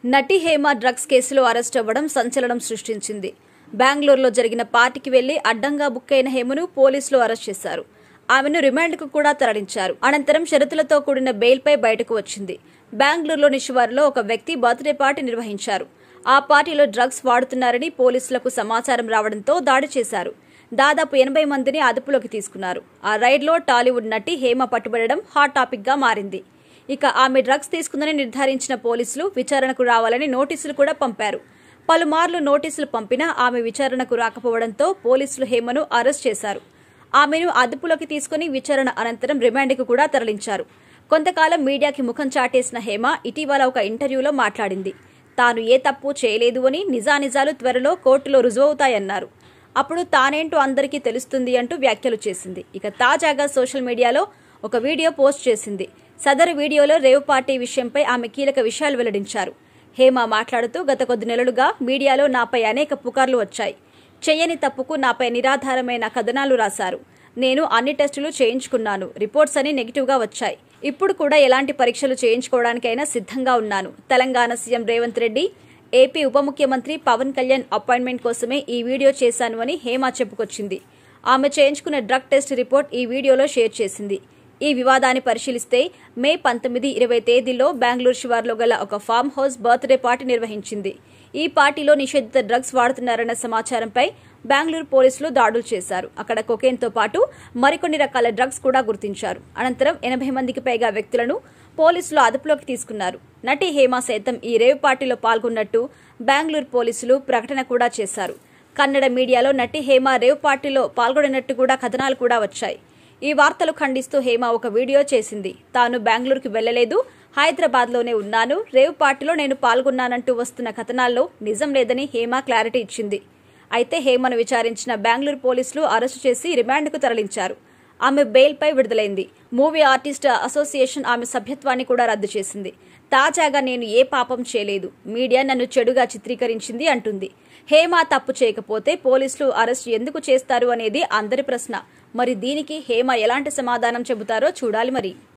నటి హేమ డ్రగ్స్ కేసులో అరెస్ట్ అవ్వడం సంచలనం సృష్టించింది. బెంగళూరులో జరిగిన పార్టీకి వెళ్లి అడ్డంగా బుక్ అయిన హేమను పోలీసులు అరెస్ట్ చేశారు. ఆమెను రిమాండ్కు కూడా తరలించారు. అనంతరం షరతులతో కూడిన బెయిల్పై బయటకు వచ్చింది. బెంగళూరులోని శివారులో ఒక వ్యక్తి బర్త్డే పార్టీ నిర్వహించారు. ఆ పార్టీలో డ్రగ్స్ వాడుతున్నారని పోలీసులకు సమాచారం రావడంతో దాడి చేశారు. దాదాపు 80 మందిని అదుపులోకి తీసుకున్నారు. ఆ రైడ్లో టాలీవుడ్ నటి హేమ పట్టుబడడం హాట్ టాపిక్ గా మారింది. ఇక ఆమె డ్రగ్స్ తీసుకుందని నిర్ధారించిన పోలీసులు విచారణకు రావాలని నోటీసులు కూడా పంపారు. పలుమార్లు నోటీసులు పంపినా ఆమె విచారణకు రాకపోవడంతో పోలీసులు హేమను అరెస్ట్ చేశారు. ఆమెను అదుపులోకి తీసుకుని విచారణ అనంతరం రిమాండ్కు కూడా తరలించారు. కొంతకాలం మీడియాకి ముఖం చాటేసిన హేమ ఇటీవల ఒక ఇంటర్వ్యూలో మాట్లాడింది. తాను ఏ తప్పు చేయలేదు అని, నిజానిజాలు త్వరలో కోర్టులో రుజువవుతాయన్నారు. అప్పుడు తానేంటో అందరికీ తెలుస్తుంది అంటూ వ్యాఖ్యలు చేసింది. ఇక తాజాగా సోషల్ మీడియాలో ఒక వీడియో పోస్ట్ చేసింది. సదరు వీడియోలో రేవ్ పార్టీ విషయంపై ఆమె కీలక విషయాలు వెల్లడించారు. హేమ మాట్లాడుతూ, గత కొద్ది నెలలుగా మీడియాలో నాపై అనేక పుకార్లు వచ్చాయి. చెయ్యని తప్పుకు నాపై నిరాధారమైన కథనాలు రాశారు. నేను అన్ని టెస్టులు చేయించుకున్నాను. రిపోర్ట్స్ అన్ని నెగిటివ్గా వచ్చాయి. ఇప్పుడు కూడా ఎలాంటి పరీక్షలు చేయించుకోవడానికైనా సిద్ధంగా ఉన్నాను. తెలంగాణ సీఎం రేవంత్ రెడ్డి, ఏపీ ఉప ముఖ్యమంత్రి పవన్ కళ్యాణ్ అపాయింట్మెంట్ కోసమే ఈ వీడియో చేశాను అని హేమ చెప్పుకొచ్చింది. ఆమె చేయించుకున్న డ్రగ్ టెస్ట్ రిపోర్ట్ ఈ వీడియోలో షేర్ చేసింది. ఈ వివాదాన్ని పరిశీలిస్తే మే 19, 20 తేదీల్లో బెంగళూరు శివార్లో గల ఒక ఫామ్ హౌస్ బర్త్డే పార్టీ నిర్వహించింది. ఈ పార్టీలో నిషేధిత డ్రగ్స్ వాడుతున్నారన్న సమాచారంపై బెంగళూరు పోలీసులు దాడులు చేశారు. అక్కడ కొకేన్తో పాటు మరికొన్ని రకాల డ్రగ్స్ కూడా గుర్తించారు. అనంతరం 80 మందికి పైగా వ్యక్తులను పోలీసులు అదుపులోకి తీసుకున్నారు. నటి హేమ సైతం ఈ రేవ్ పార్టీలో పాల్గొన్నట్టు బెంగళూరు పోలీసులు ప్రకటన కూడా చేశారు. కన్నడ మీడియాలో నటి హేమ రేవ్ పార్టీలో పాల్గొన్నట్టు కూడా కథనాలు కూడా వచ్చాయి. ఈ వార్తలు ఖండిస్తూ హేమ ఒక వీడియో చేసింది. తాను బెంగళూరుకు వెళ్లలేదు, హైదరాబాద్లోనే ఉన్నాను. రేవ్ పార్టీలో నేను పాల్గొన్నానంటూ వస్తున్న కథనాల్లో నిజం లేదని హేమ క్లారిటీ ఇచ్చింది. అయితే హేమను విచారించిన బెంగళూరు పోలీసులు అరెస్టు చేసి రిమాండ్కు తరలించారు. ఆమె బెయిల్పై విడుదలైంది. మూవీ ఆర్టిస్ట్ అసోసియేషన్ ఆమె సభ్యత్వాన్ని కూడా రద్దు చేసింది. తాజాగా నేను ఏ పాపం చేయలేదు, మీడియా నన్ను చెడుగా చిత్రీకరించింది అంటుంది. హేమ తప్పు చేయకపోతే పోలీసులు అరెస్టు ఎందుకు చేస్తారు అనేది అందరి ప్రశ్న. మరి దీనికి హేమ ఎలాంటి సమాధానం చెబుతారో చూడాలి మరి.